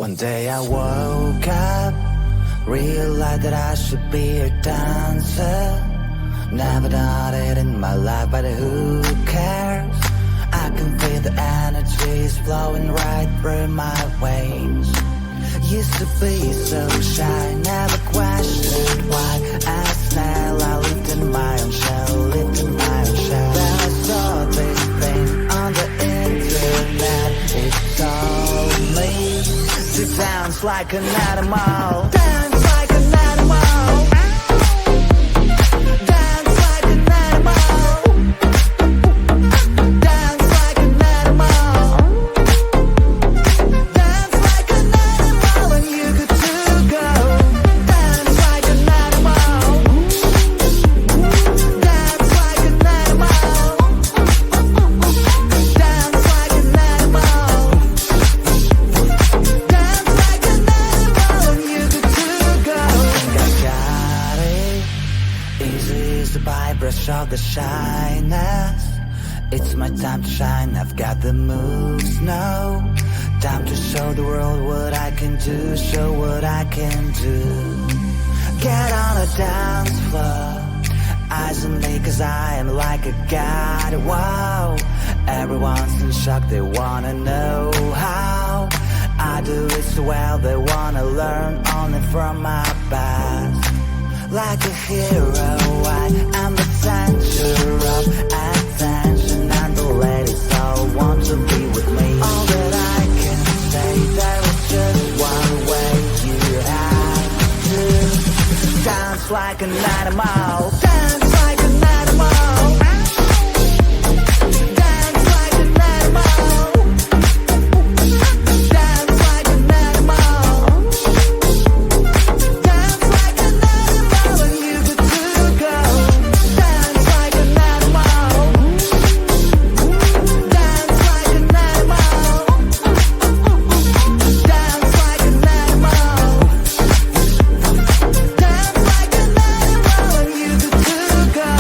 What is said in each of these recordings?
One day I woke up, realized that I should be a dancer. Never done it in my life, but who cares? I can feel the energy is flowing right through my veins. Used to be so shy, never questioned why. As now I lived in my own shell, lived in my own shell. Then I saw this thing on the internet. It told me to dance like an animal. Dance like an animal. Dance like an animal. Dance like an animal. Dance like an animal, and you good to go. Dance like an animal. Dance like an animal. Dance like an animal. Dance like an animal, and you good to go. I think I got it. Easy is the brush of the shyness. It's my time to shine, I've got the moves now. Time to show the world what I can do, show what I can do. Get on a dance floor, eyes on me cause I am like a god, wow. Everyone's in shock, they wanna know how I do it so well, they wanna learn only from my past. Like a hero, I am the center of attention, and the ladies all want to be with me. All that I can say, there is just one way. You have to dance like an animal. Dance like an animal. Dance like an animal. Dance like an animal. Dance like an animal, and you good to go. Dance like an animal. Dance like an animal. Dance like an animal. Dance like an animal, and you good to go.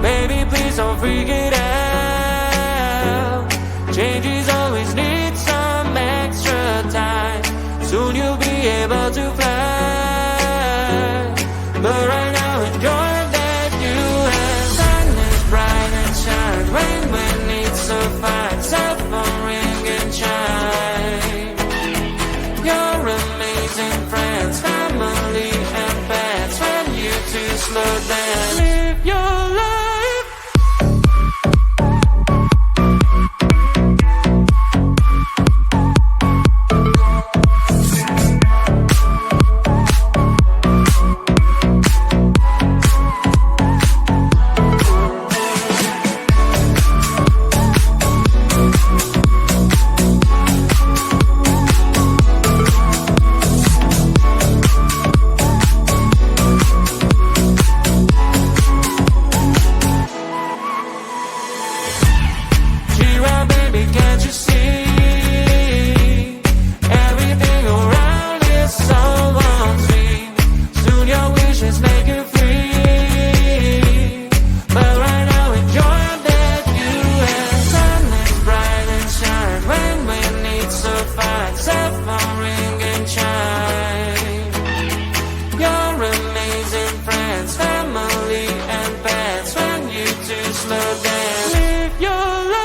Baby, please don't freak it out. Changes always need some extra time. Soon you'll be able to fly. But right now enjoy that you have. Sun is bright and shine. Rain when it's so fine. Cell phone ring and chime. Your amazing friends, family and pets. When you two slow down, live your life. Can't you see? Everything around is so on scene. Soon your wishes make you free. But right now enjoy that you have. Sun is bright and shine. Rain when it's so fine. Cell phone ring and chime. Your amazing friends, family and pets. When you two slow down, live your life.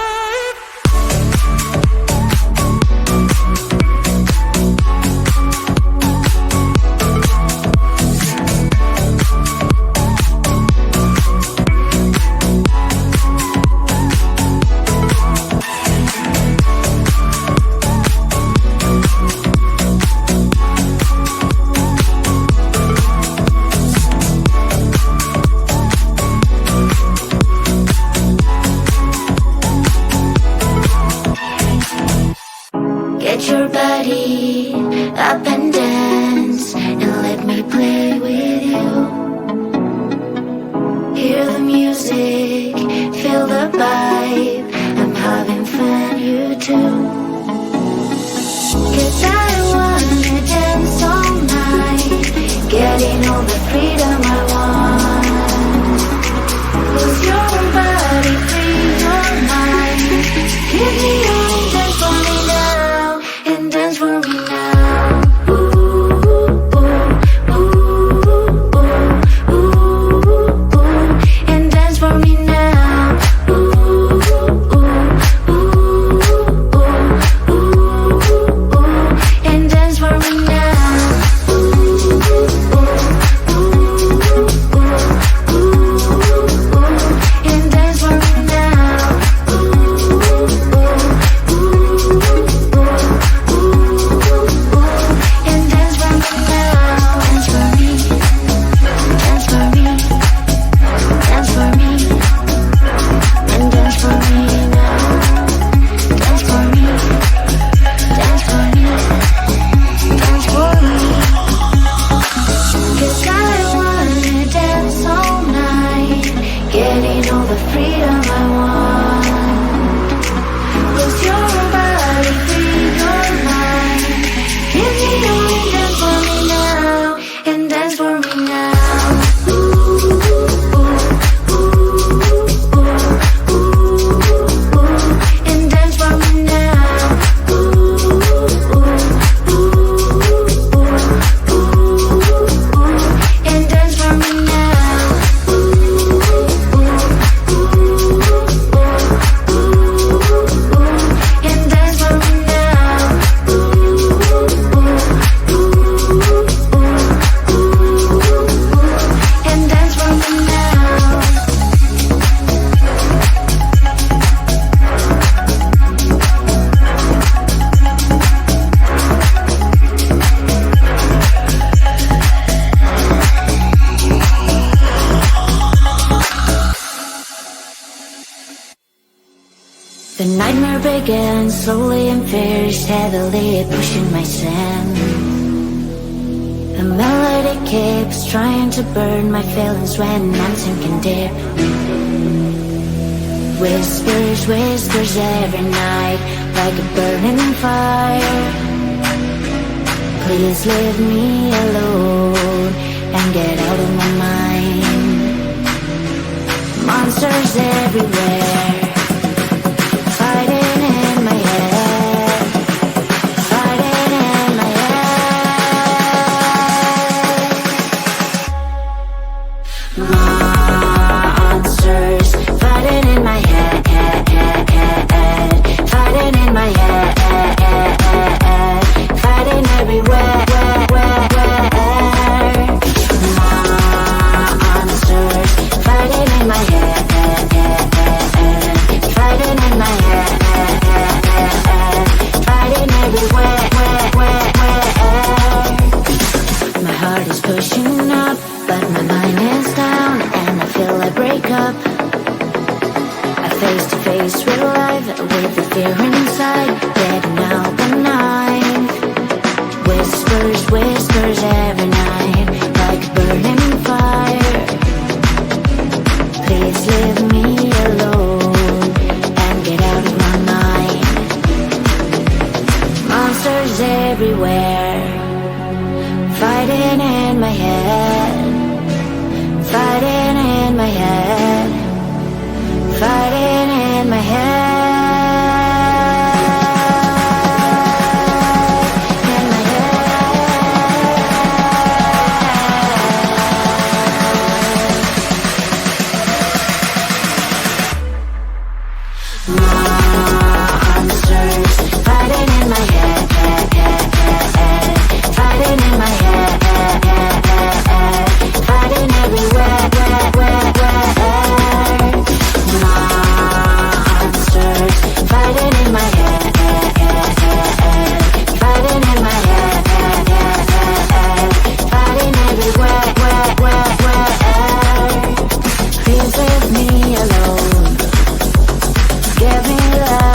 Get your body up and dance, and let me play with you. Hear the music, feel the vibe. I'm having fun, you too. 'Cause I wanna dance all night, getting all the freedom I want. Lose your body, free your mind. Give me all, dance for me now, and dance for me now. Ooh, ooh, ooh, ooh, ooh, ooh, and dance for me now. Ooh, ooh, ooh, ooh, ooh, and dance for me now. Ooh, ooh, ooh, ooh, ooh, and dance for me now. Ooh, ooh, ooh, ooh, and dance for me now. Dance for me, dance for me, dance for me, and dance for me now. Dance for me, dance for me, dance for me. 'Cause I wanna dance all night, getting all the freedom I want. Lose your body, free your mind. Give me all, dance for me now, and dance for me now. Ooh, ooh, ooh, ooh, ooh, and dance for me now. Ooh, ooh, ooh, ooh, and dance for me now. Ooh, ooh, ooh, and dance for me now. Ooh, ooh, and dance for me now. The nightmare begins slowly and fierce, heavily pushing my sin. The melody keeps trying to burn my feelings when I'm sinking deep. Whispers, whispers every night, like a burning fire. Please leave me alone and get out of my mind. Monsters everywhere, fighting in my head, fighting in my head. Monsters fighting in my head, fighting in my head, fighting everywhere. Monsters fighting in my head, fighting in my head, fighting everywhere. My heart is pushing up, but my mind is down, and I feel I break up. I face to face with life, with the fear inside, getting out the knife. Whispers, whispers every night, like a burning fire. Please leave me alone and get out of my mind. Monsters everywhere, fighting in my head, fighting in my head, fighting in my head. Monsters fighting in my head, fighting in my head, fighting everywhere. Monsters fighting in my head, fighting in my head, fighting everywhere. Please leave me alone. Give me love.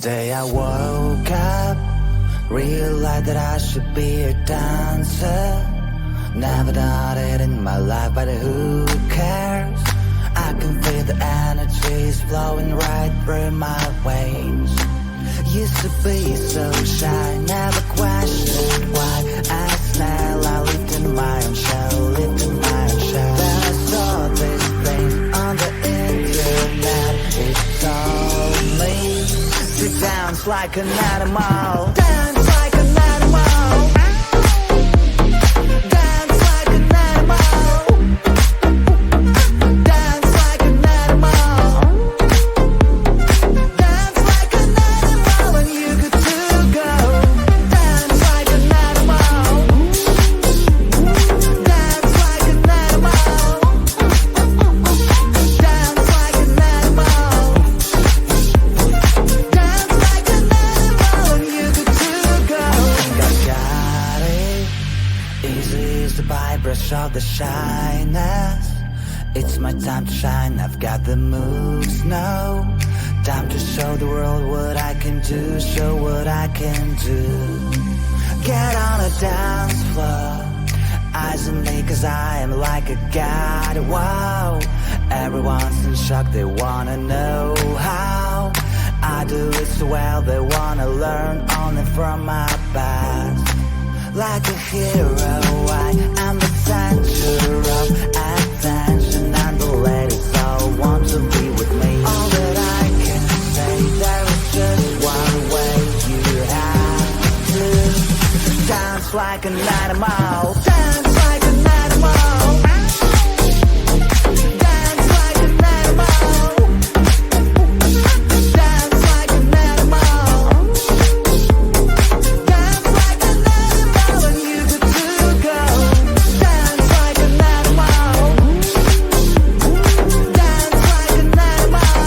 day I woke up, realized that I should be a dancer. Never done it in my life, but who cares? I can feel the energies flowing right through my veins. Used to be so shy, never questioned why. As now I lived in my own shell, lived in my own shell. Then I saw this thing on the internet. It told me to dance like an animal. Dance like an animal. Dance like an animal. Dance like an animal. Dance like an animal when you good to go. Dance like an animal. Dance like an animal. Dance like an animal. Dance like an animal when you good to go. I got it. Easy is the brush of the shyness. It's my time to shine, I've got the moves now. Time to show the world what I can do, show what I can do. Get on a dance floor, eyes on me cause I am like a god, wow. Everyone's in shock, they wanna know how I do it so well, they wanna learn only from my past. Like a hero, I am the center of attention, and the ladies all want to be with me. All that I can say, there is just one way. You have to dance like an animal. Dance like an animal. Dance like an animal. Dance like an animal. Dance like an animal when you good to go. Dance like an animal. Dance like an animal.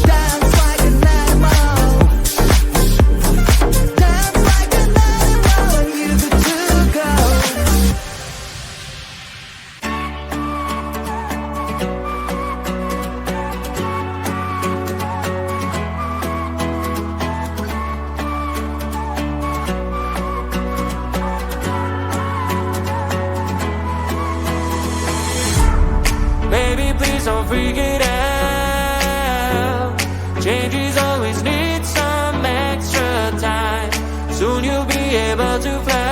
Dance like an animal. Dance like an animal when you good to go. Baby, please don't freak it out. Changes always need some extra time. Soon you'll be able to fly.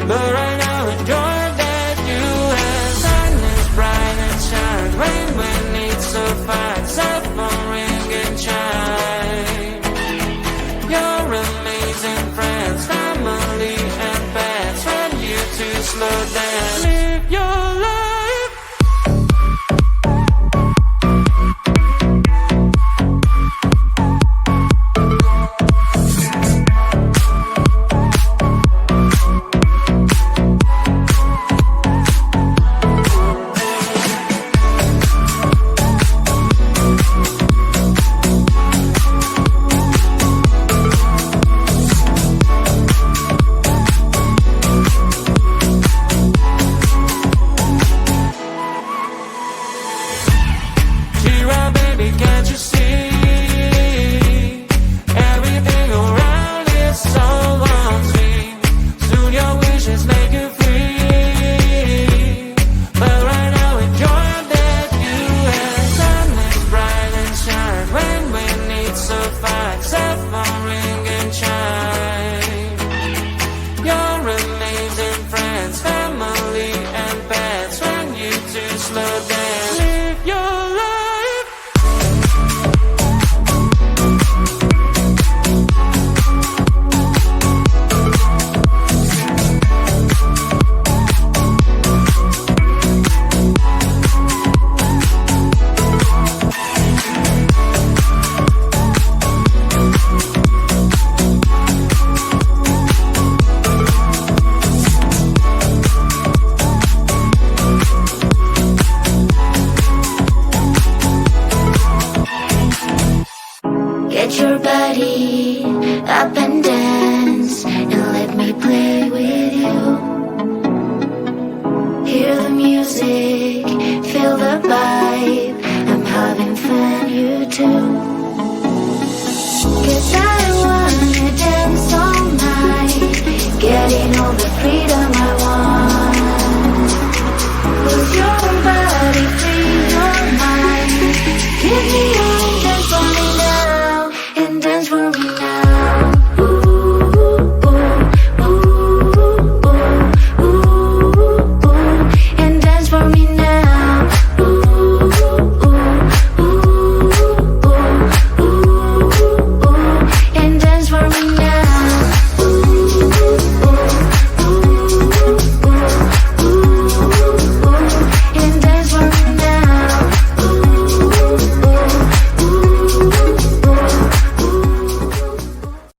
But right now enjoy that you have. Sun is bright and shines. Rain when it's so fine. Cell phone ring and chime. Your amazing friends, family and pets. Want you to slow down. Live your life. Cheer up, baby, can't you see? Everything around is so unseen. Soon your wishes make you free. But right now enjoy that you have. Sun is bright and shine. Rain when it's so fine. Cell phone ring and chime. Your amazing friends, family and pets. Want you to slow down. Live your life. Get your body up and dance, and let me play with you. Hear the music, feel the vibe. I'm having fun, you too. 'Cause I